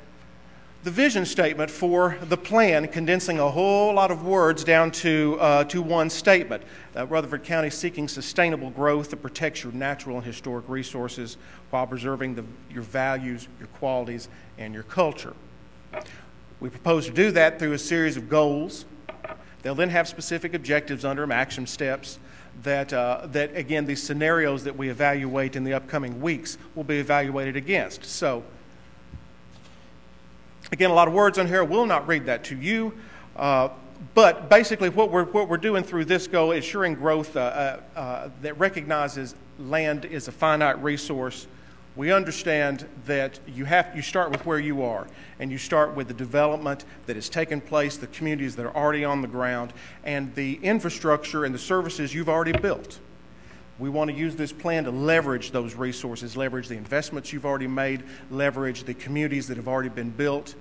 the vision statement for the plan, condensing a whole lot of words down to one statement. Rutherford County seeking sustainable growth that protects your natural and historic resources while preserving your values, your qualities, and your culture. We propose to do that through a series of goals. They'll then have specific objectives under them, action steps, that again, these scenarios that we evaluate in the upcoming weeks will be evaluated against. So, again, a lot of words on here. I will not read that to you. But basically what we're doing through this goal is ensuring growth that recognizes land is a finite resource. We understand that you start with where you are, and you start with the development that has taken place, the communities that are already on the ground, and the infrastructure and the services you've already built. We want to use this plan to leverage those resources, leverage the investments you've already made, leverage the communities that have already been built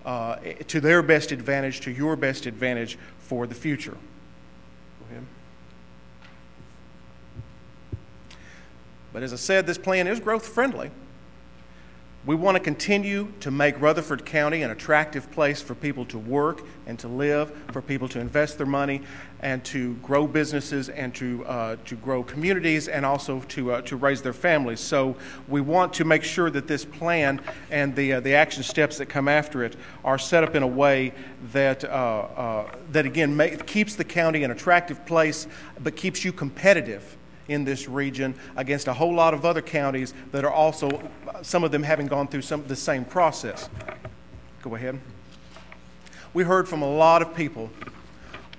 to their best advantage, to your best advantage for the future. Go ahead. But as I said, this plan is growth friendly. We want to continue to make Rutherford County an attractive place for people to work and to live, for people to invest their money and to grow businesses and to grow communities and also to raise their families. So we want to make sure that this plan and the action steps that come after it are set up in a way that again keeps the county an attractive place but keeps you competitive in this region against a whole lot of other counties that are also, some of them having gone through the same process. Go ahead. We heard from a lot of people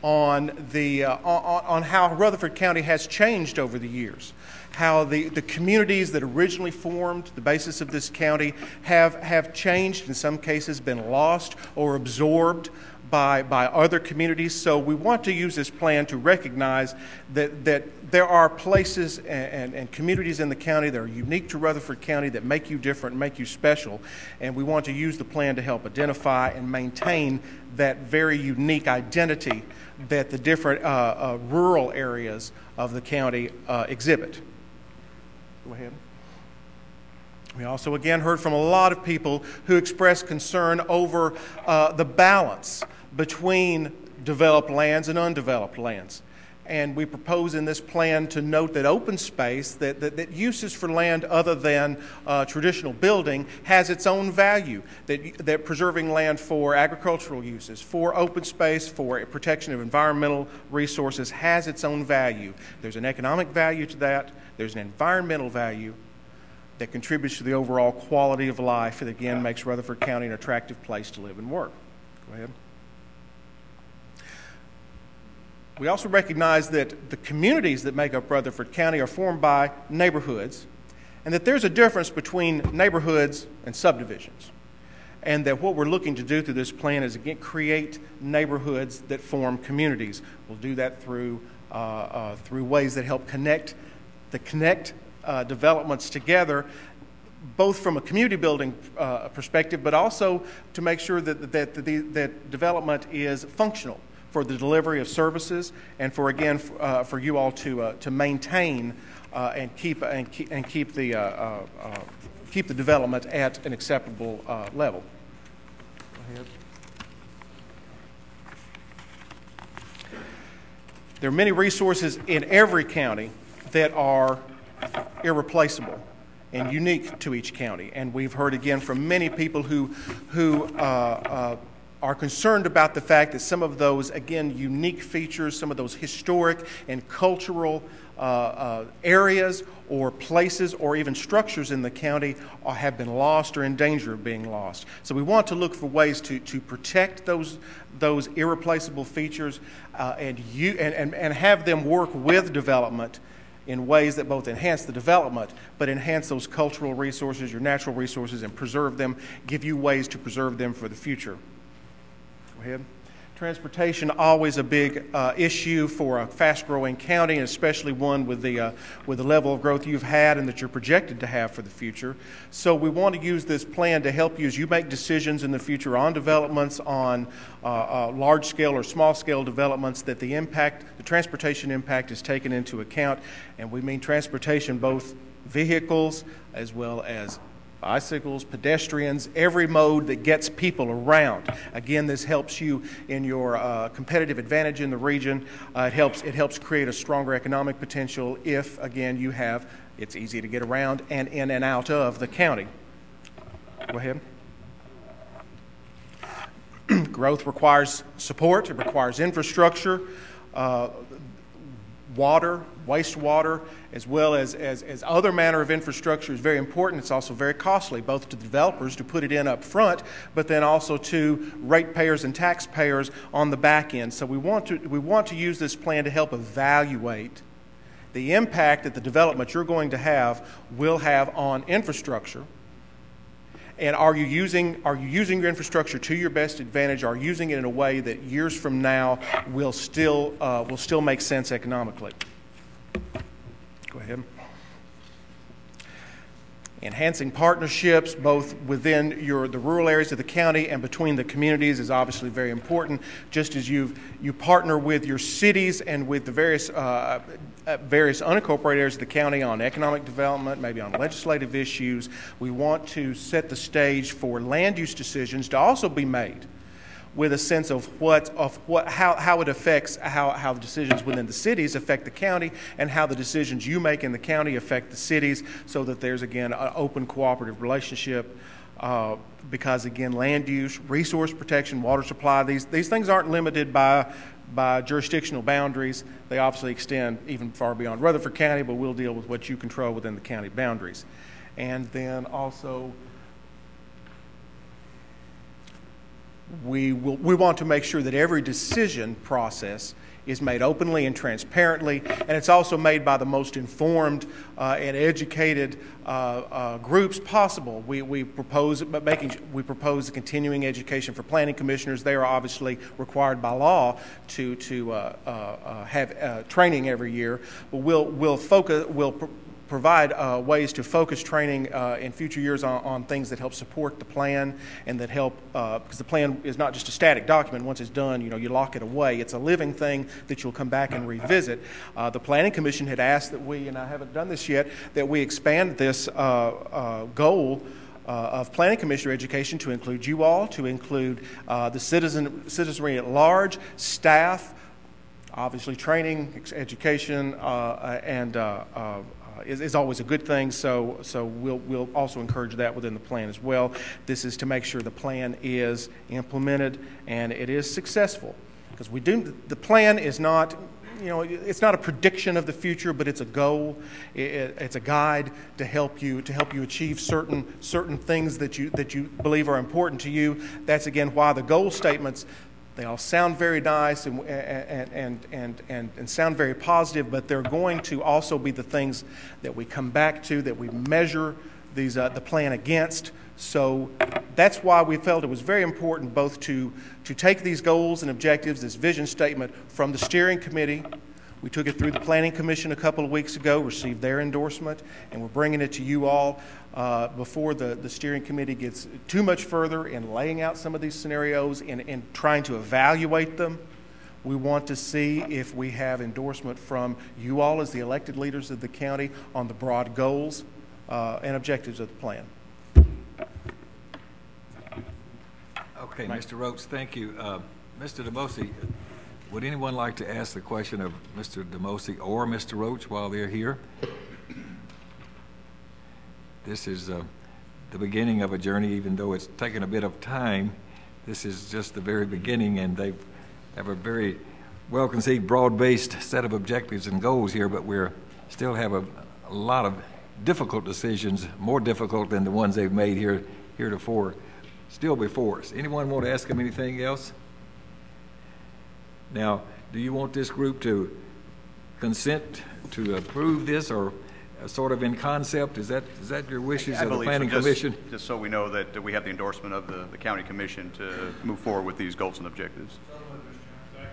on how Rutherford County has changed over the years, how the communities that originally formed the basis of this county have changed, in some cases been lost or absorbed by other communities. So we want to use this plan to recognize that there are places and communities in the county that are unique to Rutherford County that make you different, make you special, and we want to use the plan to help identify and maintain that very unique identity that the different rural areas of the county exhibit. Go ahead. We also again heard from a lot of people who expressed concern over the balance between developed lands and undeveloped lands. And we propose in this plan to note that open space, that uses for land other than traditional building has its own value, that preserving land for agricultural uses, for open space, for protection of environmental resources has its own value. There's an economic value to that. There's an environmental value that contributes to the overall quality of life that again makes Rutherford County an attractive place to live and work. Go ahead. We also recognize that the communities that make up Rutherford County are formed by neighborhoods, and that there's a difference between neighborhoods and subdivisions, and that what we're looking to do through this plan is again create neighborhoods that form communities. We'll do that through ways that help connect developments together, both from a community building perspective, but also to make sure that development is functional for the delivery of services, and for you all to maintain and keep the development at an acceptable level. Go ahead. There are many resources in every county that are irreplaceable and unique to each county. And we've heard again from many people who are concerned about the fact that some of those, again, unique features, some of those historic and cultural areas or places or even structures in the county have been lost or in danger of being lost. So we want to look for ways to protect those irreplaceable features and have them work with development in ways that both enhance the development but enhance those cultural resources, your natural resources, and preserve them, give you ways to preserve them for the future. Go ahead. Transportation, always a big issue for a fast-growing county, and especially one with the level of growth you've had and that you're projected to have for the future. So we want to use this plan to help you as you make decisions in the future on developments, on large-scale or small-scale developments, that the transportation impact is taken into account. And we mean transportation, both vehicles as well as bicycles, pedestrians, every mode that gets people around. Again, this helps you in your competitive advantage in the region. It helps create a stronger economic potential if, again, it's easy to get around and in and out of the county. Go ahead. Growth requires support. It requires infrastructure, water, wastewater, as well as other manner of infrastructure is very important. It's also very costly, both to the developers to put it in up front, but then also to ratepayers and taxpayers on the back end. So we want to use this plan to help evaluate the impact that the development you're going to have will have on infrastructure. And are you using your infrastructure to your best advantage? Are you using it in a way that years from now will still make sense economically? Go ahead. Enhancing partnerships both within the rural areas of the county and between the communities is obviously very important. Just as you partner with your cities and with the various unincorporated areas of the county on economic development, maybe on legislative issues, we want to set the stage for land use decisions to also be made with a sense of how it affects how the decisions within the cities affect the county, and how the decisions you make in the county affect the cities, so that there's again an open cooperative relationship. Because again, land use, resource protection, water supply, these things aren't limited by jurisdictional boundaries. They obviously extend even far beyond Rutherford County, but we'll deal with what you control within the county boundaries. And then also, we want to make sure that every decision process is made openly and transparently, and it's also made by the most informed and educated groups possible. We propose a continuing education for planning commissioners. They are obviously required by law to have training every year, but we'll provide ways to focus training in future years on things that help support the plan and that help, because the plan is not just a static document. Once it's done, you lock it away. It's a living thing that you'll come back and revisit. The Planning Commission had asked that we, and I haven't done this yet, that we expand this goal of planning commissioner education to include you all, to include the citizenry at large, staff, obviously training, education, and is always a good thing, so we'll also encourage that within the plan as well. This is to make sure the plan is implemented and it is successful, because the plan is not, it's not a prediction of the future, but it's a goal. It's a guide to help you achieve certain things that you believe are important to you. That's again why the goal statements, they all sound very nice and sound very positive, but they're going to also be the things that we come back to, that we measure the plan against. So that's why we felt it was very important both to take these goals and objectives, this vision statement, from the steering committee, We took it through the Planning Commission a couple of weeks ago, received their endorsement, and we're bringing it to you all before the steering committee gets too much further in laying out some of these scenarios and trying to evaluate them. We want to see if we have endorsement from you all as the elected leaders of the county on the broad goals and objectives of the plan. Okay, Mr. Roach, thank you. Mr. DeMosi, would anyone like to ask the question of Mr. DeMosi or Mr. Roach while they're here? This is the beginning of a journey, even though it's taken a bit of time. This is just the very beginning, and they have a very well-conceived, broad-based set of objectives and goals here, but we're still have a lot of difficult decisions, more difficult than the ones they've made heretofore, still before us. Anyone want to ask them anything else? Now, do you want this group to consent to approve this, or sort of in concept? Is that your wishes of the Planning Commission? Just so we know that we have the endorsement of the County Commission to move forward with these goals and objectives.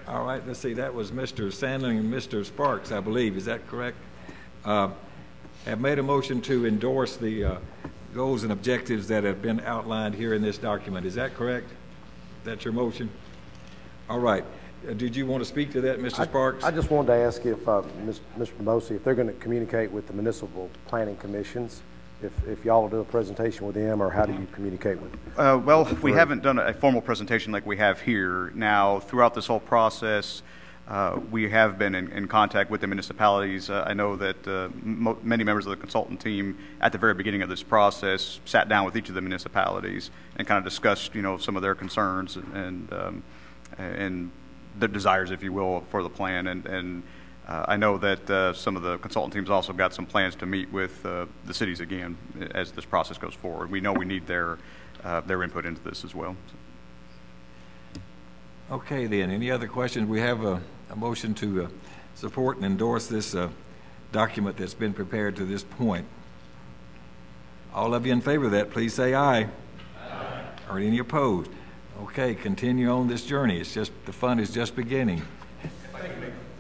All right, let's see, that was Mr. Sandling and Mr. Sparks, I believe. Is that correct? Have made a motion to endorse the goals and objectives that have been outlined here in this document. Is that correct? That's your motion? All right. Did you want to speak to that, Mr. Sparks? I just wanted to ask if, Mr. DeMosi, if they're going to communicate with the municipal planning commissions, if y'all will do a presentation with them, or how do you communicate with them? Well, we haven't done a formal presentation like we have here. Now, throughout this whole process, we have been in contact with the municipalities. I know that many members of the consultant team at the very beginning of this process sat down with each of the municipalities and kind of discussed, some of their concerns and their desires, if you will, for the plan. And I know that some of the consultant teams also got some plans to meet with the cities again as this process goes forward. We know we need their input into this as well. Okay, then. Any other questions? We have a motion to support and endorse this document that's been prepared to this point. All of you in favor of that, please say aye. Aye. Or any opposed? Okay, continue on this journey. It's just, the fun is just beginning.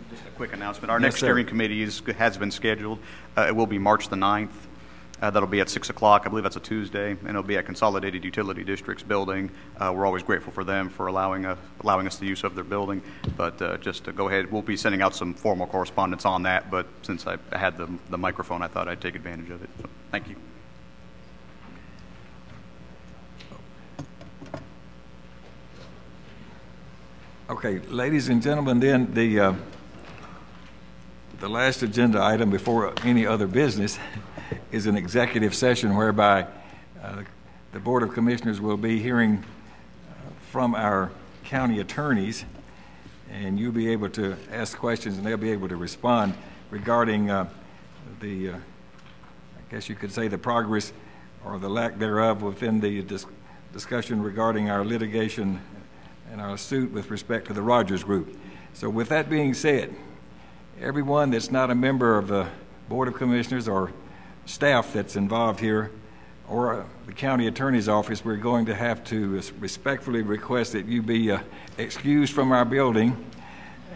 Just a quick announcement. Our next steering committee has been scheduled. It will be March the 9th. That'll be at 6 o'clock. I believe that's a Tuesday, and it'll be at Consolidated Utility Districts building. We're always grateful for them for allowing us the use of their building. But just to go ahead, we'll be sending out some formal correspondence on that. But since I had the microphone, I thought I'd take advantage of it. So, thank you. Okay, ladies and gentlemen, then the last agenda item before any other business is an executive session whereby the Board of Commissioners will be hearing from our county attorneys, and you'll be able to ask questions and they'll be able to respond regarding I guess you could say, the progress or the lack thereof within the discussion regarding our litigation and our suit with respect to the Rogers Group. So with that being said, everyone that's not a member of the Board of Commissioners or staff that's involved here or the county attorney's office, we're going to have to respectfully request that you be excused from our building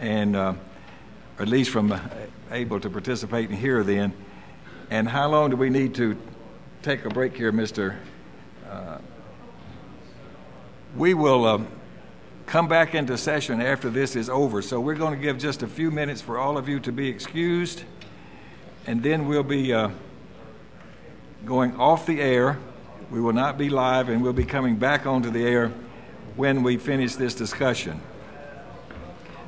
and at least from able to participate in here then. And how long do we need to take a break here, Mr.? We will come back into session after this is over. So we're going to give just a few minutes for all of you to be excused, and then we'll be going off the air. We will not be live, and we'll be coming back onto the air when we finish this discussion.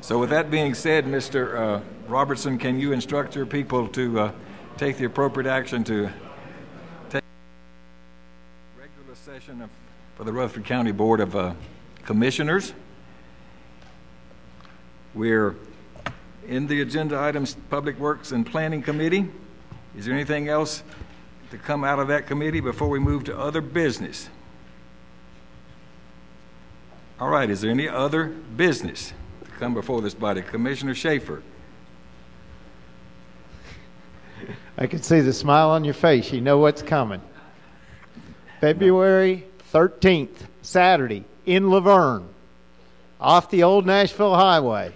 So with that being said, Mr. Robertson, can you instruct your people to take the appropriate action to take a regular session for the Rutherford County Board of Commissioners? We're in the agenda items, Public Works and Planning Committee. Is there anything else to come out of that committee before we move to other business? All right, is there any other business to come before this body? Commissioner Schaefer. I can see the smile on your face. You know what's coming. February 13th, Saturday, in Laverne, off the old Nashville Highway.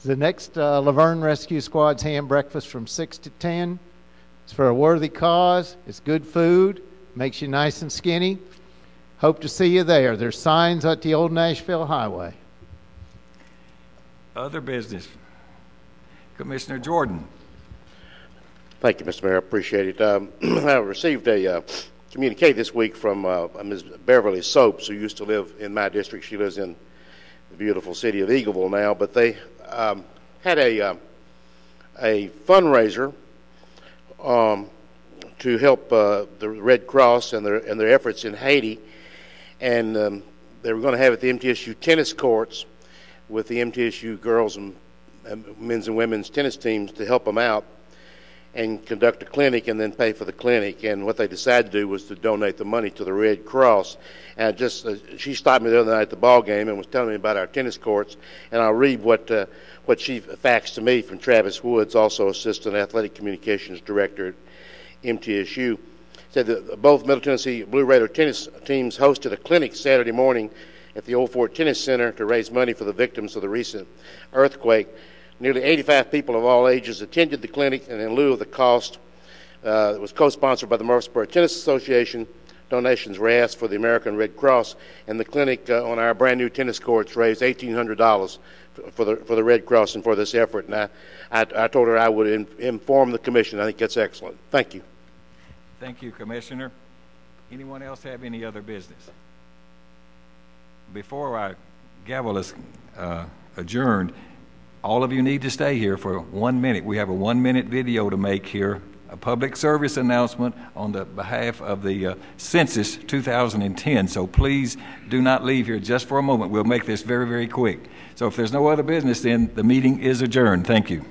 The next Laverne Rescue Squad's ham breakfast from 6 to 10. It's for a worthy cause. It's good food. Makes you nice and skinny. Hope to see you there. There's signs at the Old Nashville Highway. Other business. Commissioner Jordan. Thank you, Mr. Mayor. I appreciate it. I received a communique this week from Ms. Beverly Soaps, who used to live in my district. She lives in the beautiful city of Eagleville now, but they had a fundraiser to help the Red Cross and their efforts in Haiti, and they were going to have it at the MTSU tennis courts with the MTSU girls and men's and women's tennis teams to help them out and conduct a clinic and then pay for the clinic. And what they decided to do was to donate the money to the Red Cross. And she stopped me the other night at the ball game and was telling me about our tennis courts. And I'll read what she faxed to me from Travis Woods, also Assistant Athletic Communications Director at MTSU. Said that both Middle Tennessee Blue Raider tennis teams hosted a clinic Saturday morning at the Old Fort Tennis Center to raise money for the victims of the recent earthquake. Nearly 85 people of all ages attended the clinic, and in lieu of the cost, it was co-sponsored by the Murfreesboro Tennis Association. Donations were asked for the American Red Cross, and the clinic on our brand new tennis courts raised $1,800 for the Red Cross and for this effort. And I told her I would inform the commission. I think that's excellent. Thank you. Thank you, Commissioner. Anyone else have any other business? Before I gavel is adjourned, all of you need to stay here for 1 minute. We have a 1-minute video to make here, a public service announcement on the behalf of the Census 2010. So please do not leave here just for a moment. We'll make this very, very quick. So if there's no other business, then the meeting is adjourned. Thank you.